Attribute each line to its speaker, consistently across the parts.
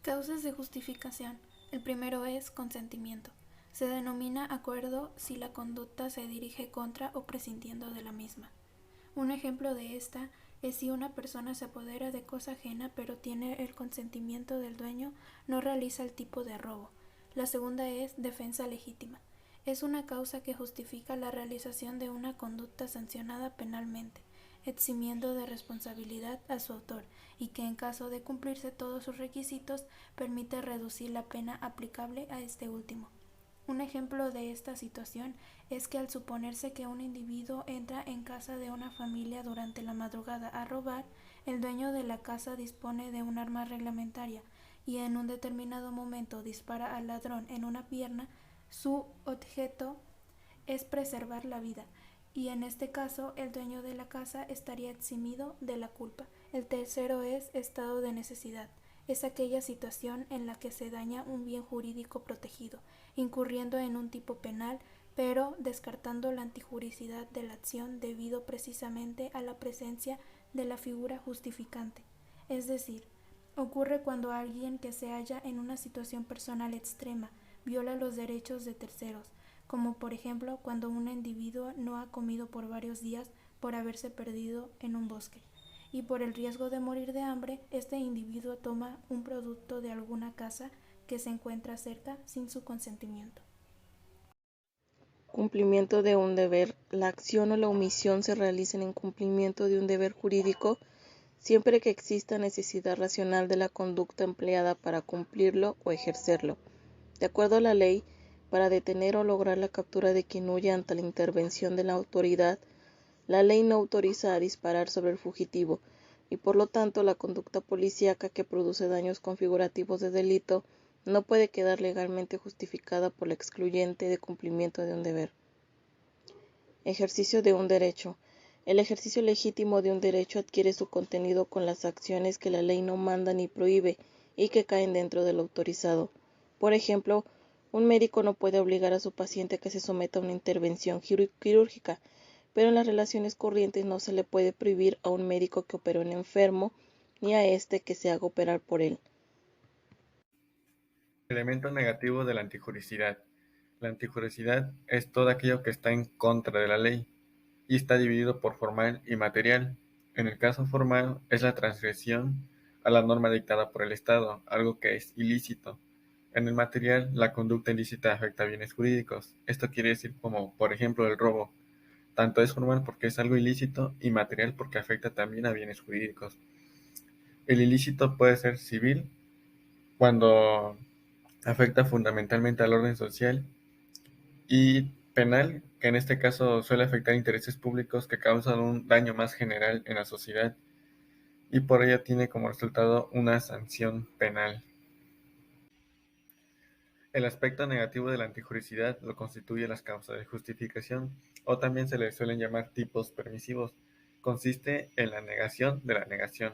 Speaker 1: Causas de justificación. El primero es consentimiento. Se denomina acuerdo si la conducta se dirige contra o prescindiendo de la misma. Un ejemplo de esta es si una persona se apodera de cosa ajena pero tiene el consentimiento del dueño, no realiza el tipo de robo. La segunda es defensa legítima. Es una causa que justifica la realización de una conducta sancionada penalmente, eximiendo de responsabilidad a su autor, y que en caso de cumplirse todos sus requisitos permite reducir la pena aplicable a este último. Un ejemplo de esta situación es que al suponerse que un individuo entra en casa de una familia durante la madrugada a robar, el dueño de la casa dispone de un arma reglamentaria y en un determinado momento dispara al ladrón en una pierna, su objeto es preservar la vida, y en este caso el dueño de la casa estaría eximido de la culpa. El tercero es estado de necesidad. Es aquella situación en la que se daña un bien jurídico protegido, incurriendo en un tipo penal, pero descartando la antijuricidad de la acción debido precisamente a la presencia de la figura justificante. Es decir, ocurre cuando alguien que se halla en una situación personal extrema viola los derechos de terceros, como por ejemplo cuando un individuo no ha comido por varios días por haberse perdido en un bosque, y por el riesgo de morir de hambre, este individuo toma un producto de alguna casa que se encuentra cerca sin su consentimiento.
Speaker 2: Cumplimiento de un deber. La acción o la omisión se realizan en cumplimiento de un deber jurídico siempre que exista necesidad racional de la conducta empleada para cumplirlo o ejercerlo. De acuerdo a la ley, para detener o lograr la captura de quien huye ante la intervención de la autoridad, la ley no autoriza a disparar sobre el fugitivo y por lo tanto la conducta policíaca que produce daños configurativos de delito no puede quedar legalmente justificada por la excluyente de cumplimiento de un deber. Ejercicio de un derecho. El ejercicio legítimo de un derecho adquiere su contenido con las acciones que la ley no manda ni prohíbe y que caen dentro de lo autorizado. Por ejemplo, un médico no puede obligar a su paciente a que se someta a una intervención quirúrgica, pero en las relaciones corrientes no se le puede prohibir a un médico que opere a un enfermo ni a éste que se haga operar por él.
Speaker 3: Elemento negativo de la antijuricidad. La antijuricidad es todo aquello que está en contra de la ley y está dividido por formal y material. En el caso formal es la transgresión a la norma dictada por el Estado, algo que es ilícito. En el material, la conducta ilícita afecta a bienes jurídicos. Esto quiere decir como, por ejemplo, el robo. Tanto es formal porque es algo ilícito y material porque afecta también a bienes jurídicos. El ilícito puede ser civil cuando afecta fundamentalmente al orden social y penal, que en este caso suele afectar intereses públicos que causan un daño más general en la sociedad y por ello tiene como resultado una sanción penal. El aspecto negativo de la antijuricidad lo constituye las causas de justificación, o también se le suelen llamar tipos permisivos. Consiste en la negación de la negación,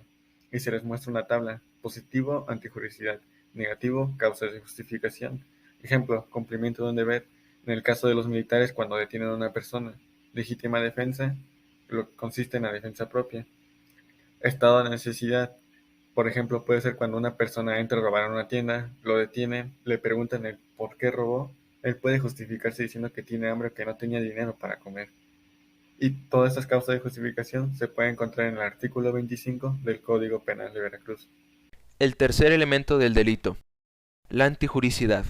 Speaker 3: y se les muestra una tabla: positivo, antijuricidad; negativo, causas de justificación. Ejemplo, cumplimiento de un deber, en el caso de los militares cuando detienen a una persona. Legítima defensa, lo que consiste en la defensa propia. Estado de necesidad, por ejemplo, puede ser cuando una persona entra a robar en una tienda, lo detienen, le preguntan el por qué robó, él puede justificarse diciendo que tiene hambre o que no tenía dinero para comer. Y todas estas causas de justificación se pueden encontrar en el artículo 25 del Código Penal de Veracruz.
Speaker 4: El tercer elemento del delito, la antijuricidad.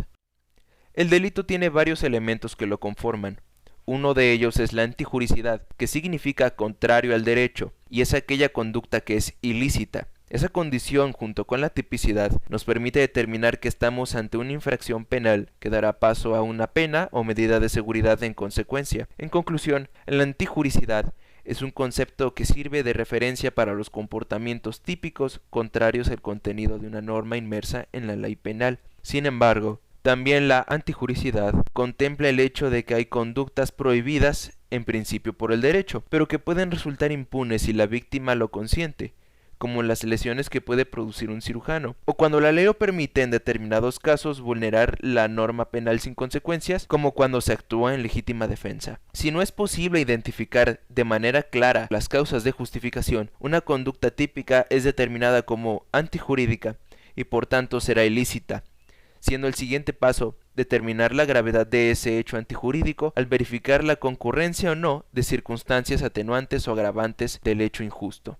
Speaker 4: El delito tiene varios elementos que lo conforman. Uno de ellos es la antijuricidad, que significa contrario al derecho, y es aquella conducta que es ilícita. Esa condición, junto con la tipicidad, nos permite determinar que estamos ante una infracción penal que dará paso a una pena o medida de seguridad en consecuencia. En conclusión, la antijuricidad es un concepto que sirve de referencia para los comportamientos típicos contrarios al contenido de una norma inmersa en la ley penal. Sin embargo, también la antijuricidad contempla el hecho de que hay conductas prohibidas en principio por el derecho, pero que pueden resultar impunes si la víctima lo consiente, como las lesiones que puede producir un cirujano, o cuando la ley lo permite en determinados casos vulnerar la norma penal sin consecuencias, como cuando se actúa en legítima defensa. Si no es posible identificar de manera clara las causas de justificación, una conducta típica es determinada como antijurídica y por tanto será ilícita, siendo el siguiente paso determinar la gravedad de ese hecho antijurídico al verificar la concurrencia o no de circunstancias atenuantes o agravantes del hecho injusto.